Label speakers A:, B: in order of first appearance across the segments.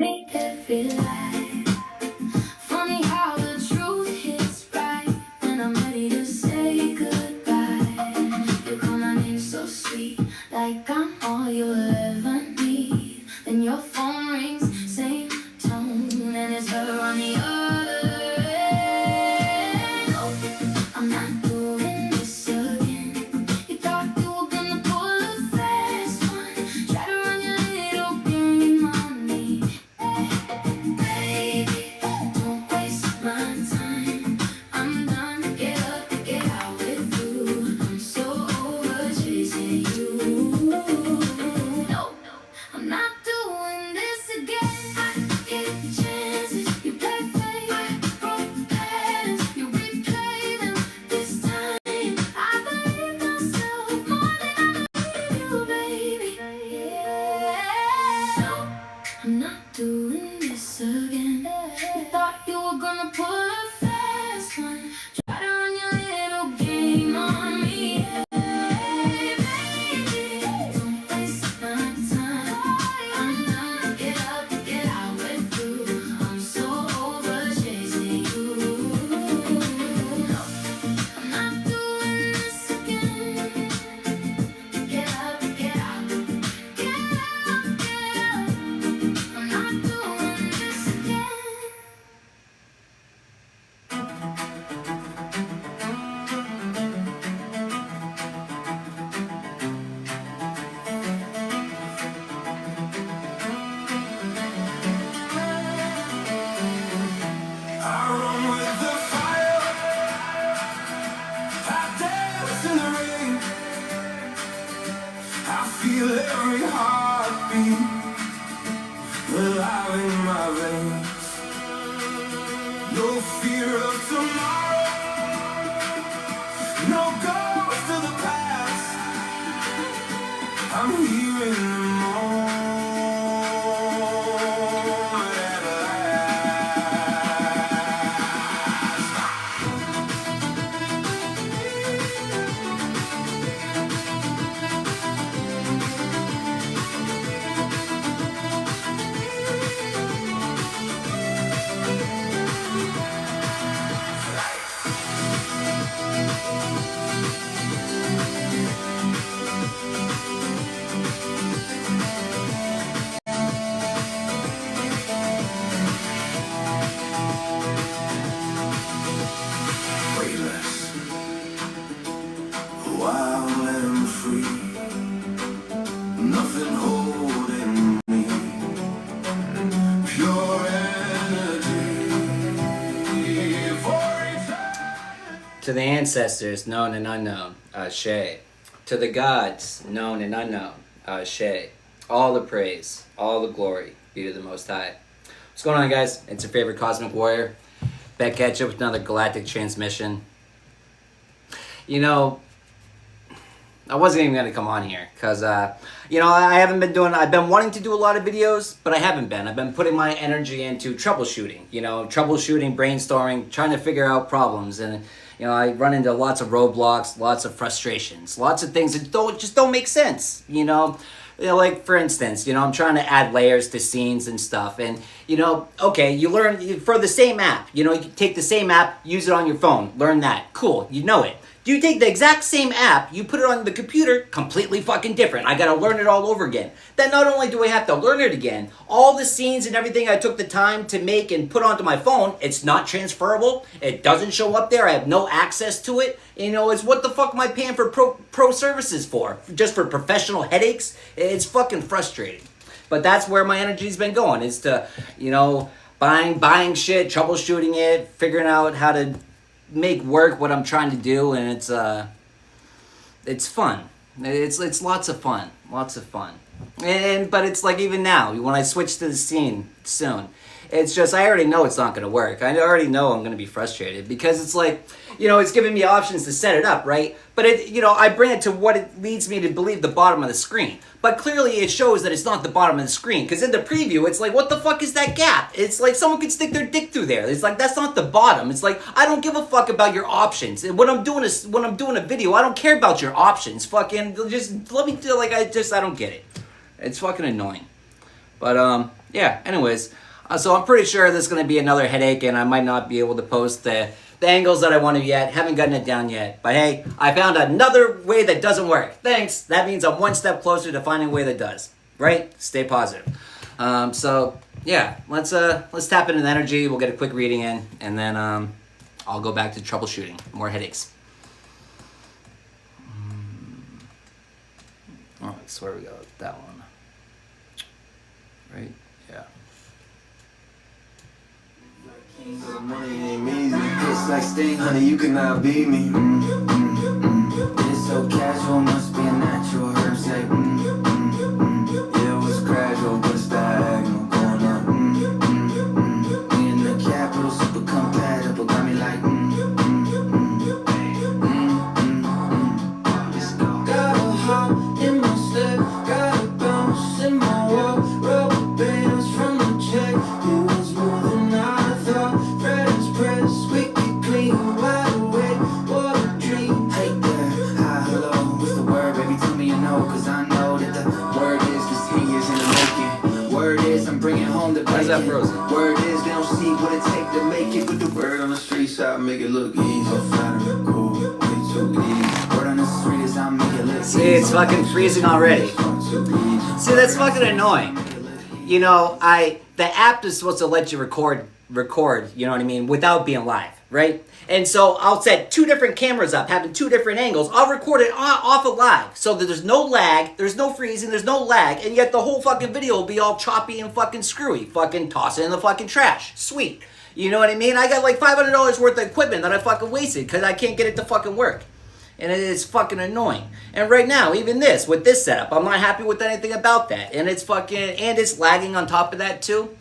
A: make it feel like funny how the truth hits right when I'm ready to say goodbye. You call my name so sweet, like I'm all you'll ever need. Then your phone rings, same tone, and it's her on the other end. Oh, I'm not doing this again. You thought you were gonna pull a fast one, try to run your little game on me. Baby, don't waste my time. I'm done, get up, get out with you. I'm so over chasing you. No, I'm not doing this again. I get chances, you play fake, broke patterns, you replay them. This time, I believe myself more than I believe you, baby. Yeah. No, I'm not doing this again. You thought you were gonna pull a fast one, try to run your little game on me. Baby, don't waste my time. I'm done, get up, get out with you. I'm so over chasing you. No, I'm not doing this again. Get up, get out, get up, get up. I'm not doing this again.
B: I run with the fire, I dance in the rain. I feel every heartbeat alive in my veins. No fear of tomorrow, no ghost of the past. I'm here in the moment at last. Weightless, wild and free, nothing holding me, pure energy for eternity.
C: To the ancestors, known and unknown, Ashe. To the gods, known and unknown, Ashe. All the praise, all the glory be to the Most High. What's going on, guys? It's your favorite Cosmic Warrior. Back at you with another Galactic Transmission. You know, I wasn't even going to come on here because, you know, I've been wanting to do a lot of videos, but I haven't been. I've been putting my energy into troubleshooting, brainstorming, trying to figure out problems. And, you know, I run into lots of roadblocks, lots of frustrations, lots of things that just don't make sense, like, for instance, I'm trying to add layers to scenes and stuff. And, okay, you learn for the same app. You take the same app, use it on your phone, learn that. Cool, you know it. You take the exact same app, you put it on the computer, completely fucking different. I gotta learn it all over again. Then not only do I have to learn it again, all the scenes and everything I took the time to make and put onto my phone, it's not transferable. It doesn't show up there. I have no access to it. It's what the fuck am I paying for pro services for? Just for professional headaches? It's fucking frustrating. But that's where my energy's been going, is to, buying shit, troubleshooting it, figuring out how to make work what I'm trying to do, and it's fun. It's lots of fun, but it's like, even now when I switch to the scene soon, it's just, I already know it's not going to work. I already know I'm going to be frustrated because it's like, it's giving me options to set it up, right? But I bring it to what it leads me to believe the bottom of the screen. But clearly it shows that it's not the bottom of the screen, because in the preview, it's like, what the fuck is that gap? It's like someone could stick their dick through there. It's like, that's not the bottom. It's like, I don't give a fuck about your options. When I'm doing a video, I don't care about your options. Fucking, just let me do, I don't get it. It's fucking annoying. But yeah, anyways. So I'm pretty sure this is going to be another headache, and I might not be able to post the angles that I want to yet. Haven't gotten it down yet. But hey, I found another way that doesn't work. Thanks. That means I'm one step closer to finding a way that does. Right? Stay positive. So yeah, let's tap into the energy. We'll get a quick reading in, and then I'll go back to troubleshooting. More headaches. Oh, that's where we go. That one. Right? Yeah.
B: Money ain't easy. It's like Sting, honey, you cannot beat me. It's so casual, must be a natural. Herb say, yeah, it was gradual, but it's diagonal going up. We in the capital, super compatible, got me like, Got a hop in my step, got a bounce in my walk, rubber bands from the check. It was more than I thought. Friends press, wicked clean, wide awake, what a dream. Hey there, hi, hello, what's the word, baby? Tell me you know, cause I know that the word is this 10 years in the making. Word is I'm bringing home the
C: Why is that
B: bacon.
C: frozen?
B: Word is they don't see what it take to make it. With the word on the street side, make it look easy. So flattering, cool, way too easy. Word on the street is I make it look easy.
C: See, it's fucking freezing already. See, that's fucking annoying. You know, the app is supposed to let you record, you know what I mean, without being live, right? And so I'll set 2 different cameras up, having 2 different angles. I'll record it off of live, so that there's no lag, there's no freezing, there's no lag, and yet the whole fucking video will be all choppy and fucking screwy. Fucking toss it in the fucking trash. Sweet. You know what I mean? I got like $500 worth of equipment that I fucking wasted because I can't get it to fucking work. And it is fucking annoying. And right now, even this, with this setup, I'm not happy with anything about that. And it's fucking, and it's lagging on top of that too.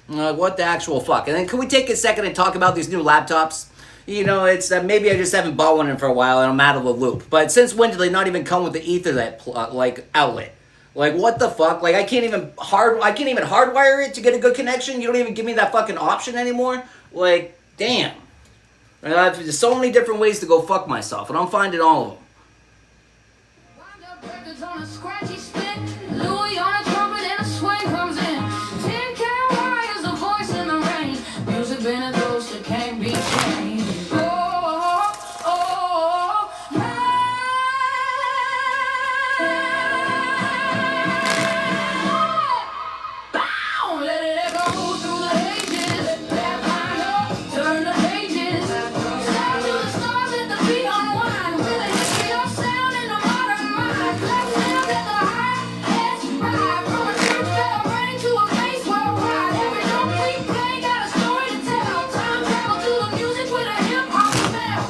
C: What the actual fuck? And then can we take a second and talk about these new laptops? You know, it's maybe I just haven't bought one in for a while and I'm out of the loop. But since when did they not even come with the Ethernet like outlet? Like what the fuck? Like I can't even hardwire it to get a good connection. You don't even give me that fucking option anymore. Like damn. There's so many different ways to go fuck myself, and I'm finding all of them.
A: Wind up records on a scratchy spit. Louis on a trumpet and a swing comes in. 10 count wires, a voice in the rain. Music been a ghost that can't be changed. Bow! Let it echo through the ages. That vinyl, turn the pages. Sound to the stars, let the beat unwind. With a history of sound in the modern mind. Clap sound at the highest ride. From a church bell ring to a bass worldwide. Every note we play got a story to tell. Time travel to the music with a hip hop smell.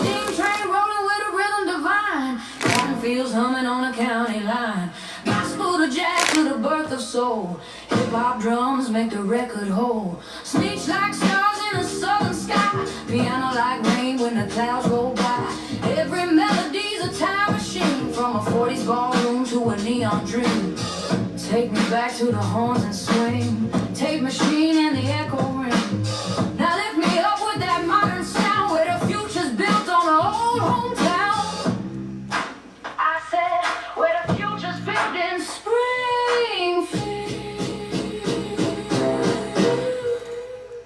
A: Steam train rolling with a rhythm divine. Cotton fields humming on a county line. Gospel to jazz to the birth of soul. Hip hop drums make the record whole. Speech like stars in a southern sky. Piano like rain when the clouds roll by. Every melody's a time machine. From a 40s ballroom to a neon dream. Take me back to the horns and swing. Tape machine and the echo ring. Now lift me up with that modern sound where the future's built on an old hometown. I said where the future's built in Springfield.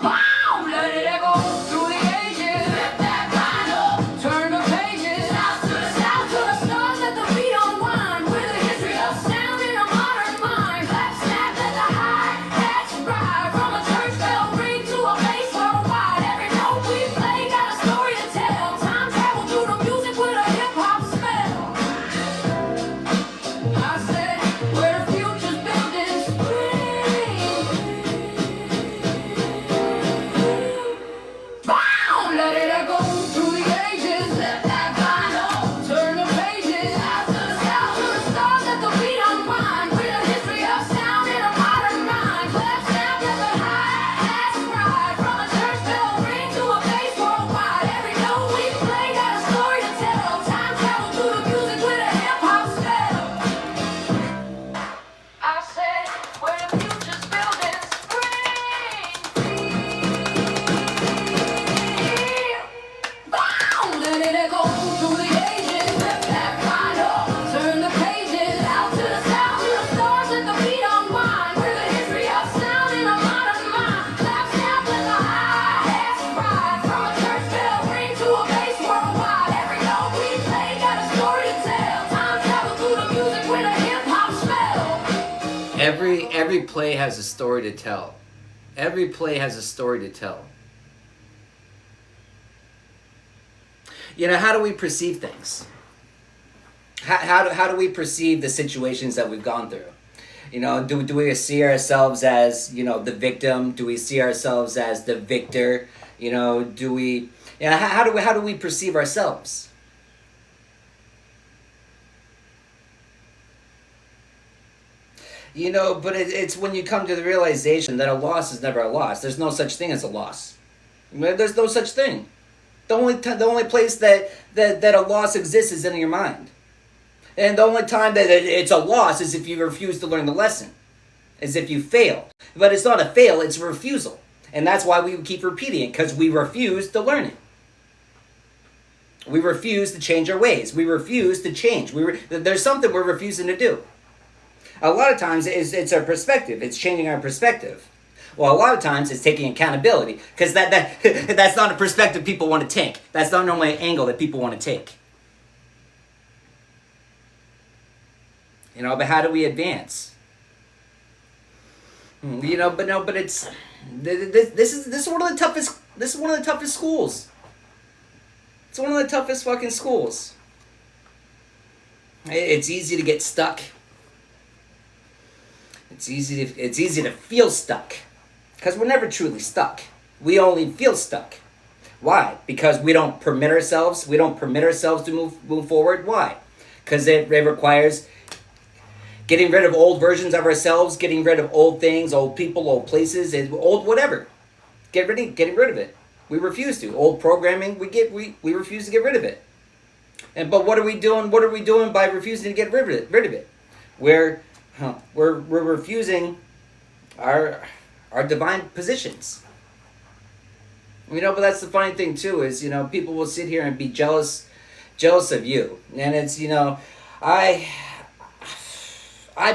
A: Wow, let it echo through the ages. Flip that vinyl, turn the pages. South to the stars, let the beat unwind. With a history of sound in a modern mind. Clap snap, let the hi-hats ride. From a church bell ring to a bass
C: Every play has a story to tell. Every play has a story to tell. You know, how do we perceive things? How do we perceive the situations that we've gone through? You know, do we see ourselves as, you know, the victim? Do we see ourselves as the victor? You know, how do we perceive ourselves? You know, but it's when you come to the realization that a loss is never a loss. There's no such thing as a loss. There's no such thing. The only place that a loss exists is in your mind. And the only time that it's a loss is if you refuse to learn the lesson. Is if you fail. But it's not a fail, it's a refusal. And that's why we keep repeating it, because we refuse to learn it. We refuse to change our ways. We refuse to change. There's something we're refusing to do. A lot of times it's our perspective. It's changing our perspective. Well, a lot of times it's taking accountability, because that's not a perspective people want to take. That's not normally an angle that people want to take. You know, but how do we advance? You know, but it's this is one of the toughest. This is one of the toughest schools. It's one of the toughest fucking schools. It's easy to get stuck. It's easy to feel stuck, because we're never truly stuck. We only feel stuck. Why? Because we don't permit ourselves. We don't permit ourselves to move forward. Why? Because it requires getting rid of old versions of ourselves, getting rid of old things, old people, old places, old whatever. Getting rid of it. We refuse to. Old programming, we refuse to get rid of it. But what are we doing? What are we doing by refusing to get rid of it? We're refusing our divine positions. You know, but that's the funny thing too, is, you know, people will sit here and be jealous of you. And it's, you know, I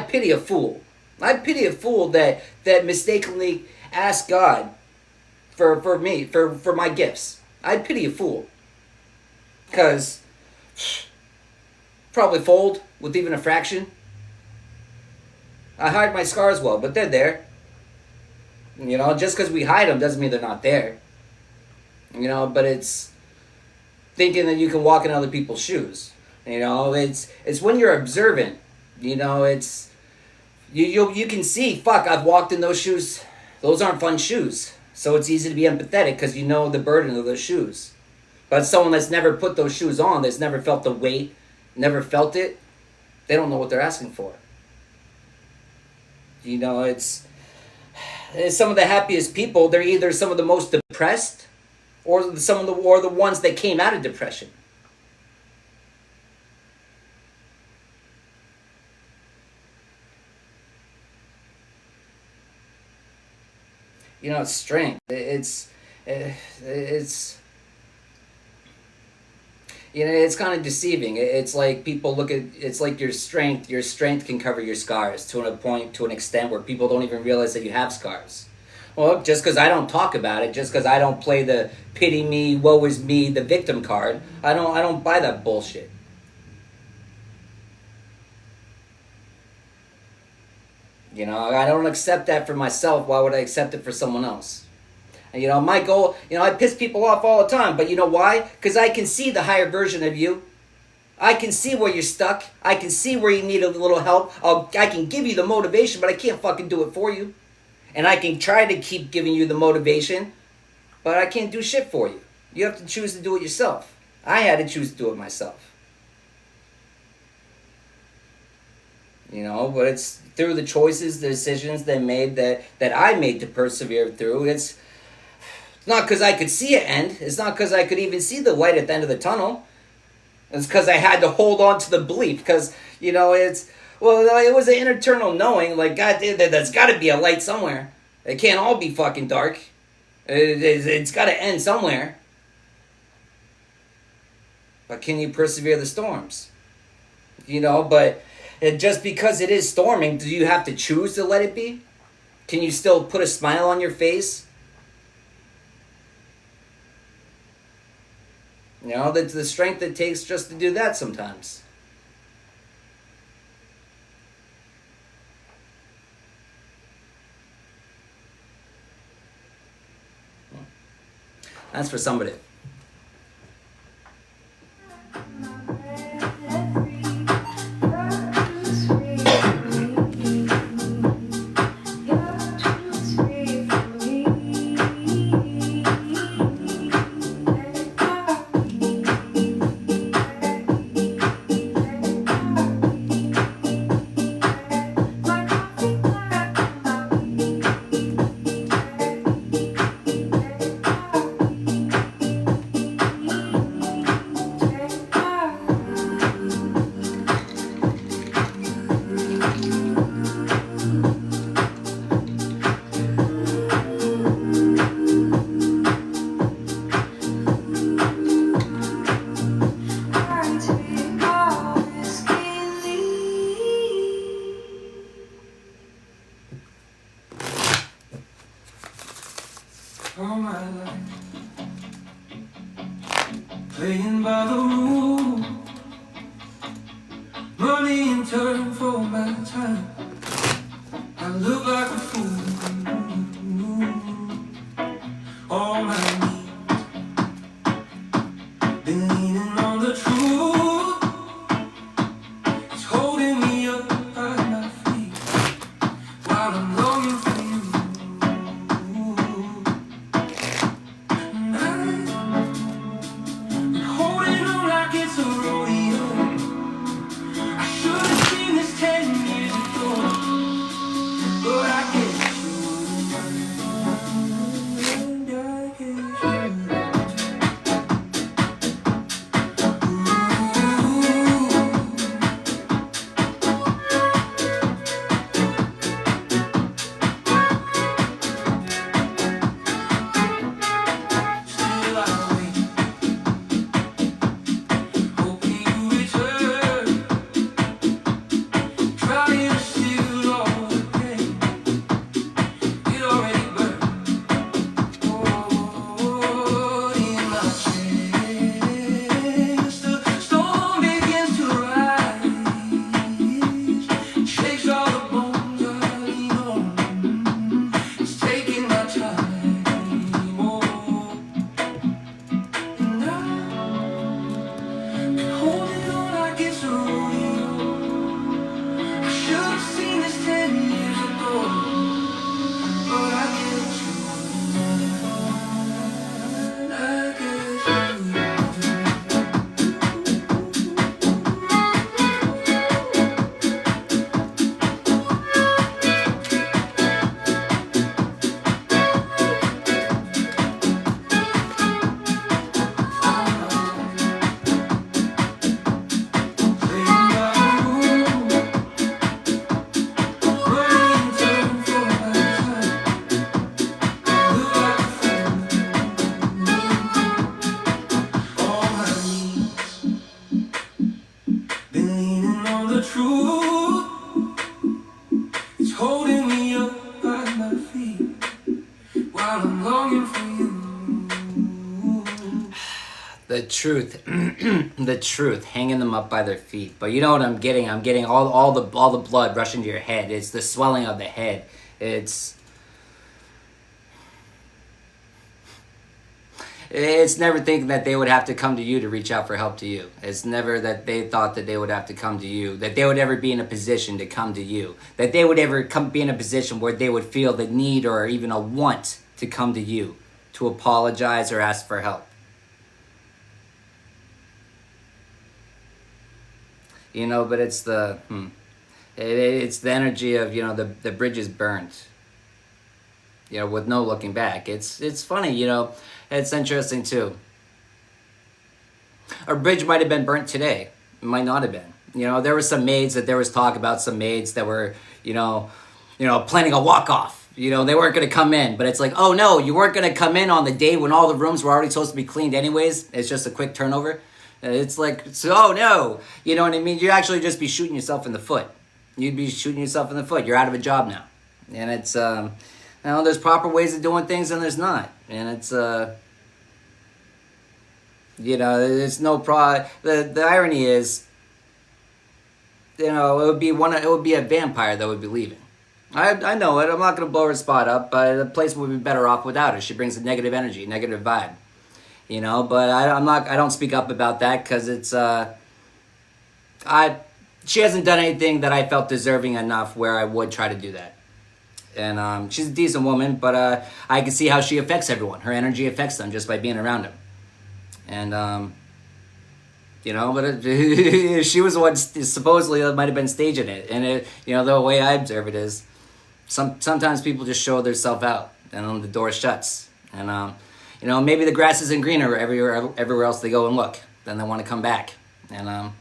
C: pity a fool. I pity a fool that mistakenly asks God for me, for my gifts. I pity a fool. Because probably fold with even a fraction. I hide my scars well, but they're there. You know, just because we hide them doesn't mean they're not there. You know, but it's thinking that you can walk in other people's shoes. You know, it's when you're observant. You know, it's you can see, fuck, I've walked in those shoes. Those aren't fun shoes. So it's easy to be empathetic because you know the burden of those shoes. But someone that's never put those shoes on, that's never felt the weight, never felt it, they don't know what they're asking for. You know, it's some of the happiest people, they're either some of the most depressed or the ones that came out of depression. You know, it's strength. It's you know, it's kind of deceiving. It's like people look at, it's like your strength can cover your scars to an extent where people don't even realize that you have scars. Well, just because I don't talk about it, just because I don't play the pity me, woe is me, the victim card, I don't buy that bullshit. You know, I don't accept that for myself. Why would I accept it for someone else? And, you know, my goal, you know, I piss people off all the time. But you know why? Because I can see the higher version of you. I can see where you're stuck. I can see where you need a little help. I can give you the motivation, but I can't fucking do it for you. And I can try to keep giving you the motivation, but I can't do shit for you. You have to choose to do it yourself. I had to choose to do it myself. You know, but it's through the choices, the decisions they made that I made to persevere through. It's not because I could see an end. It's not because I could even see the light at the end of the tunnel. It's because I had to hold on to the belief. Because, you know, it was an internal knowing, like, God, there's got to be a light somewhere. It can't all be fucking dark. It's got to end somewhere. But can you persevere the storms? You know, but just because it is storming, do you have to choose to let it be? Can you still put a smile on your face? You know, that's the strength it takes just to do that sometimes. That's for somebody.
B: All my life, playing by the rules, money in turn for my time. I look like a fool. All my needs, been leaning on the truth. It's holding me up at my feet while I'm longing for you. And I've been holding on like it's a rodeo. I should have seen this 10 years ago, but I get you. And I get you. Still I wait, hoping you return, trying to steal all the pain. It already burned. Oh, in my chest, the storm begins to rise, shakes all the bones I lean on. It's taking my time. Oh, and I've been holding on like it's a rodeo. I should have seen this 10 years ago, but I get you. I get you. Playing by the rules, running in turn for my time. Look like a fool. All my needs, been leaning on the truth. It's holding me up at my feet while I'm longing for you.
C: The truth, the truth, hanging them up by their feet. But you know what I'm getting? I'm getting all the blood rushing to your head. It's the swelling of the head. It's never thinking that they would have to come to you to reach out for help to you. It's never that they thought that they would have to come to you, that they would ever be in a position to come to you, that they would ever be in a position where they would feel the need or even a want to come to you to apologize or ask for help. You know, but it's the it's the energy of, you know, the bridge is burnt, you know, with no looking back. It's funny, you know, it's interesting too. Our bridge might have been burnt today, it might not have been. You know, there were some maids that there was talk about some maids that were, you know, planning a walk off. You know, they weren't going to come in, but it's like, oh no, you weren't going to come in on the day when all the rooms were already supposed to be cleaned anyways. It's just a quick turnover. It's like, so, oh no, you know what I mean? You actually just be shooting yourself in the foot. You'd be shooting yourself in the foot. You're out of a job now. And it's, you know, there's proper ways of doing things and there's not. And it's, you know, there's no the irony is, you know, it would be a vampire that would be leaving. I know it. I'm not going to blow her spot up, but the place would be better off without her. She brings a negative energy, negative vibe. you know. But I don't speak up about that because it's she hasn't done anything that I felt deserving enough where I would try to do that. And she's a decent woman, but I can see how she affects everyone. Her energy affects them just by being around them. And you know, but she was the one supposedly that might have been staging it. And it, you know, the way I observe it is, sometimes people just show themselves out, and then the door shuts. And you know, maybe the grass isn't greener everywhere else they go and look. Then they want to come back, and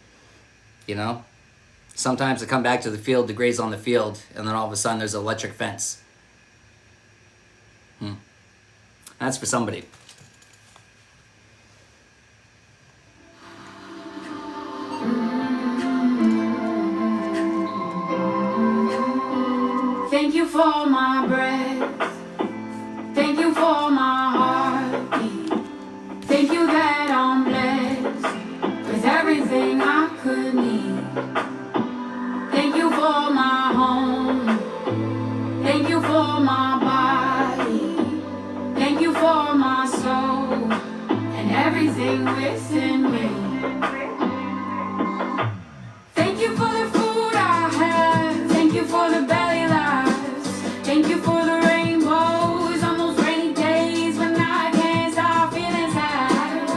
C: you know, sometimes they come back to the field to graze on the field, and then all of a sudden there's an electric fence. That's for somebody.
A: Thank you for my breath. Thank you for my heartbeat. Thank you that I'm blessed with everything I could need. Thank you for my home. Thank you for my body. Thank you for my soul and everything within me. Thank you for the food I have. Thank you for the belly laughs. Thank you for the rainbows on those rainy days when I can't stop feeling sad.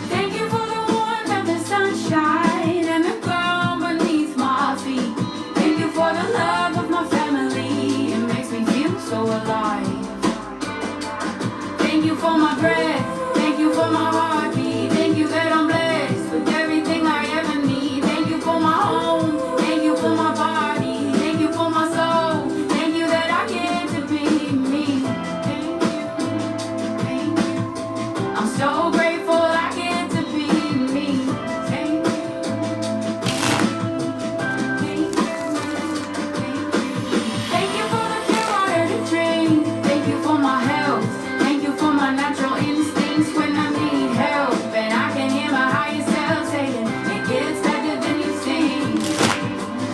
A: Thank you for the warmth of the sunshine and the ground beneath my feet. Thank you for the love of my family. It makes me feel so alive. Thank you for my breath. Thank you for my heartbeat. Thank you that I'm blessed with everything I ever need. Thank you for my home. Thank you for my body. Thank you for my soul. Thank you that I get to be me. Thank you. Thank you. I'm so grateful I get to be me. Thank you. Thank you. Thank you for the pure water to drink. Thank you for my health. Thank you for my natural instincts when I need help. And I can hear my higher self saying it gets better than you think.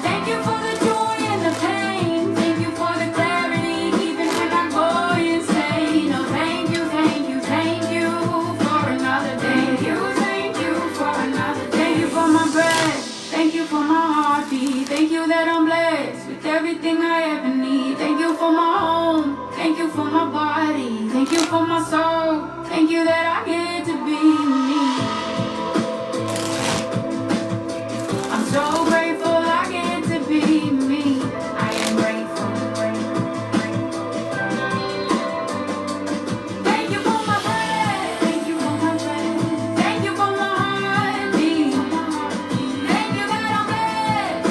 A: Thank you for the joy and the pain. Thank you for the clarity even when I go insane. Oh, thank you, thank you, thank you for another day. Thank you for another day. Thank you for my breath. Thank you for my heartbeat. Thank you that I'm blessed with everything I ever need. Thank you for my home. Thank you for my body. Thank you for my soul. Thank you that I get to be me. I'm so grateful I get to be me. I am grateful. Thank you for my breath. Thank you for my breath. Thank you for my heartbeat. Thank you that I'm blessed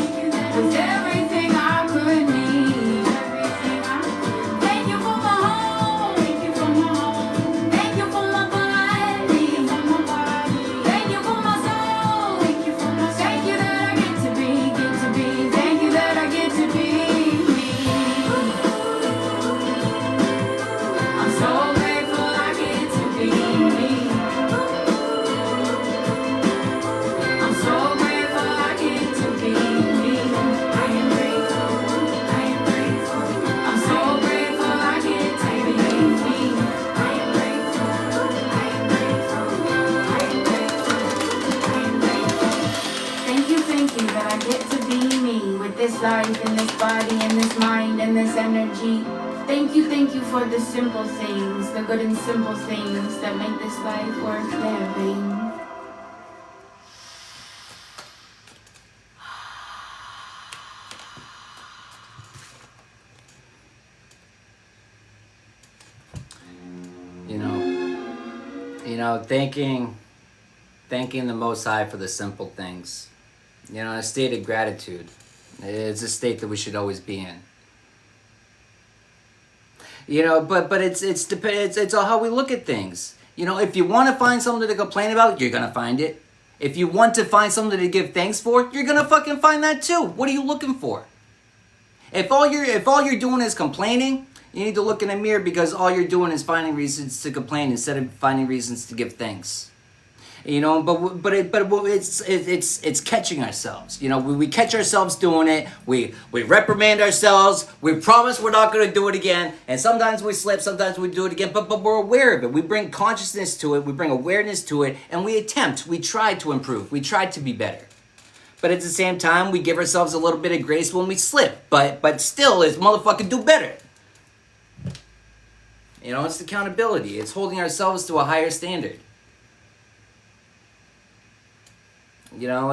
A: with everything I could need. Thank you for my home. Thank you for my home. Thank you for my body. Thank you for my soul. Thank you for my soul. Thank you that I get to be. Thank you that I get to be me. I'm so grateful I get to be me. I'm so grateful I get to be me. I am grateful. I am grateful. I'm so grateful I get to be me. I am grateful. I am grateful. I am grateful. I am grateful. Thank you that I get to be me with this life and this body and this mind and this energy. Thank you for the simple things, the good and simple things that make this life worth living.
C: You know, thanking the Most High for the simple things. You know, a state of gratitude. It's a state that we should always be in. You know, but it's all how we look at things. You know, if you want to find something to complain about, you're gonna find it. If you want to find something to give thanks for, you're gonna fucking find that too. What are you looking for? If all you're doing is complaining, you need to look in the mirror because all you're doing is finding reasons to complain instead of finding reasons to give thanks. You know, it's catching ourselves. You know, we catch ourselves doing it. We reprimand ourselves. We promise we're not going to do it again. And sometimes we slip. Sometimes we do it again. But we're aware of it. We bring consciousness to it. We bring awareness to it, and we attempt. We try to improve. We try to be better. But at the same time, we give ourselves a little bit of grace when we slip. But still, it's motherfucking do better. You know, it's accountability. It's holding ourselves to a higher standard. You know,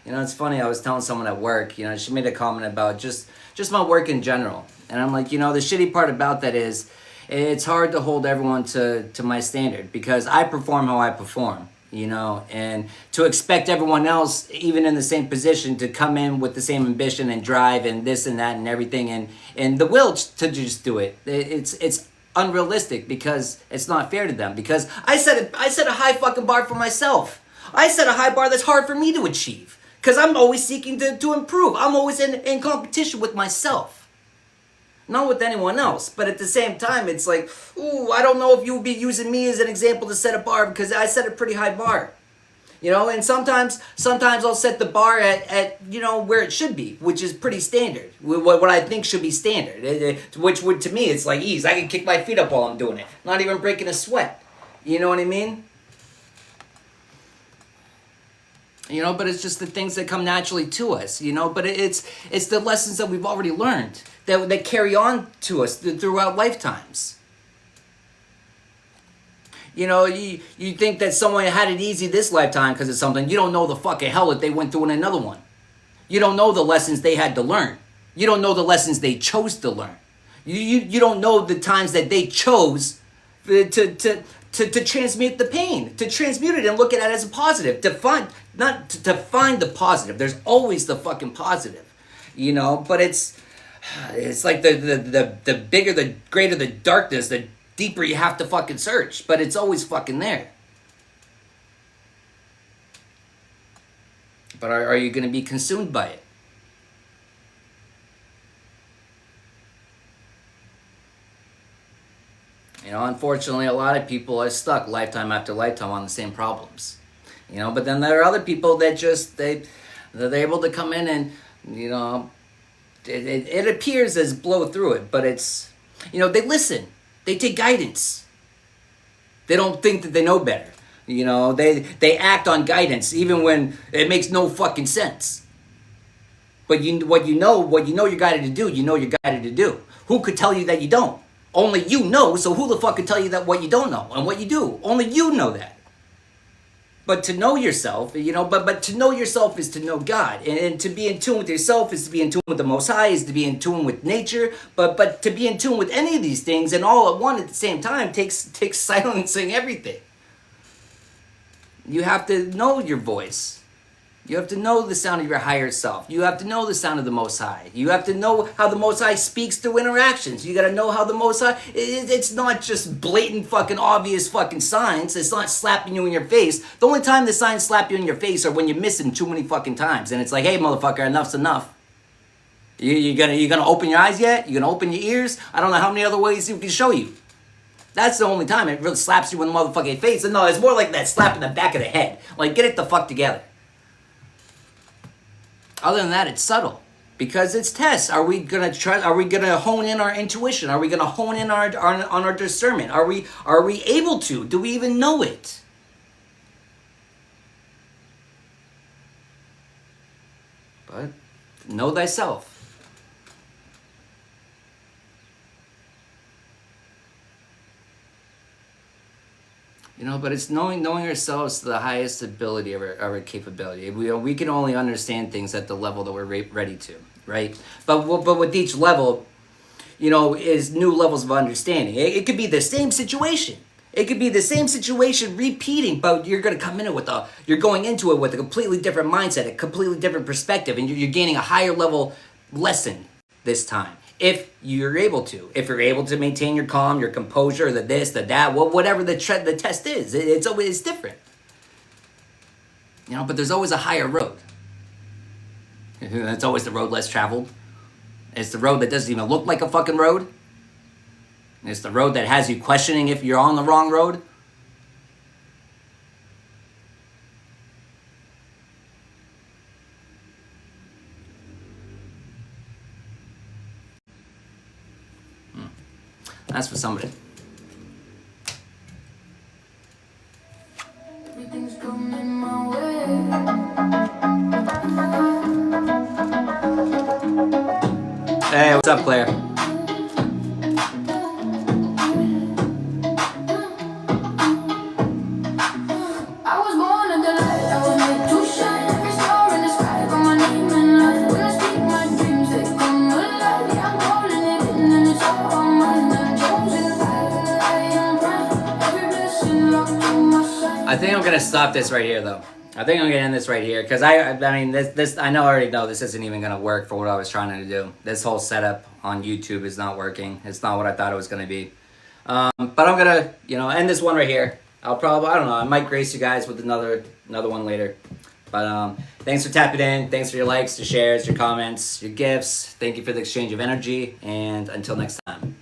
C: it's funny. I was telling someone at work, you know, she made a comment about just my work in general. And I'm like, you know, the shitty part about that is it's hard to hold everyone to my standard because I perform how I perform, you know, and to expect everyone else, even in the same position, to come in with the same ambition and drive and this and that and everything and the will to just do it. It's unrealistic because it's not fair to them because I set a high fucking bar for myself. I set a high bar that's hard for me to achieve because I'm always seeking to improve. I'm always in competition with myself, not with anyone else. But at the same time, it's like, ooh, I don't know if you would be using me as an example to set a bar because I set a pretty high bar. You know, and sometimes I'll set the bar at you know, where it should be, which is pretty standard. What I think should be standard, which would, to me, it's like ease. I can kick my feet up while I'm doing it, not even breaking a sweat. You know what I mean? You know, but it's just the things that come naturally to us, you know, but it's the lessons that we've already learned that carry on to us throughout lifetimes. You know, you think that someone had it easy this lifetime because of something. You don't know the fucking hell that they went through in another one. You don't know the lessons they had to learn. You don't know the lessons they chose to learn. You don't know the times that they chose to transmute the pain, to transmute it and look at it as a positive, to find the positive. There's always the fucking positive, you know, but it's like the bigger, the greater the darkness, the deeper you have to fucking search, but it's always fucking there. But are you going to be consumed by it? You know, unfortunately, a lot of people are stuck lifetime after lifetime on the same problems. You know, but then there are other people that just, they're able to come in and, you know, it appears as blow through it, but it's, you know, they listen. They take guidance. They don't think that they know better. You know, they act on guidance even when it makes no fucking sense. But what you know you're guided to do, you know you're guided to do. Who could tell you that you don't? Only you know, so who the fuck could tell you that what you don't know and what you do? Only you know that. But to know yourself, you know, but to know yourself is to know God. And to be in tune with yourself is to be in tune with the Most High, is to be in tune with nature. But to be in tune with any of these things and all at one at the same time takes silencing everything. You have to know your voice. You have to know the sound of your higher self. You have to know the sound of the Most High. You have to know how the Most High speaks through interactions. You got to know how the Most High... It's not just blatant fucking obvious fucking signs. It's not slapping you in your face. The only time the signs slap you in your face are when you miss them too many fucking times. And it's like, hey, motherfucker, enough's enough. You gonna open your eyes yet? You gonna open your ears? I don't know how many other ways you can show you. That's the only time it really slaps you in the motherfucking face. And no, it's more like that slap in the back of the head. Like, get it the fuck together. Other than that, it's subtle because it's tests. Are we gonna hone in our intuition? Are we gonna hone in on our discernment? Are we able to? Do we even know it? But know thyself. You know, but it's knowing ourselves to the highest ability of our capability. We can only understand things at the level that we're ready to, right? But with each level, you know, is new levels of understanding. It could be the same situation. It could be the same situation repeating, but you're going to come in it you're going into it with a completely different mindset, a completely different perspective, and you're gaining a higher level lesson this time. If you're able to maintain your calm, your composure, the this, the that, whatever the test is, it's always different. You know, but there's always a higher road. That's always the road less traveled. It's the road that doesn't even look like a fucking road. It's the road that has you questioning if you're on the wrong road. That's for somebody.
A: Everything's coming my way.
C: Hey, what's up, Claire?
A: I was born in the light, I was made to shine. Every star in the sky got my name in light. When I speak my dreams, they come alive. Yeah, I'm calling it in and it's all mine. I'm chosen by I am prime. Every blessing locked in my sight.
C: I think I'm gonna stop this right here, though. I think I'm gonna end this right here because I mean, this I already know this isn't even gonna work for what I was trying to do. This whole setup on YouTube is not working. It's not what I thought it was gonna be. But I'm gonna, end this one right here. I don't know, I might grace you guys with another one later. But thanks for tapping in. Thanks for your likes, your shares, your comments, your gifts. Thank you for the exchange of energy. And until next time.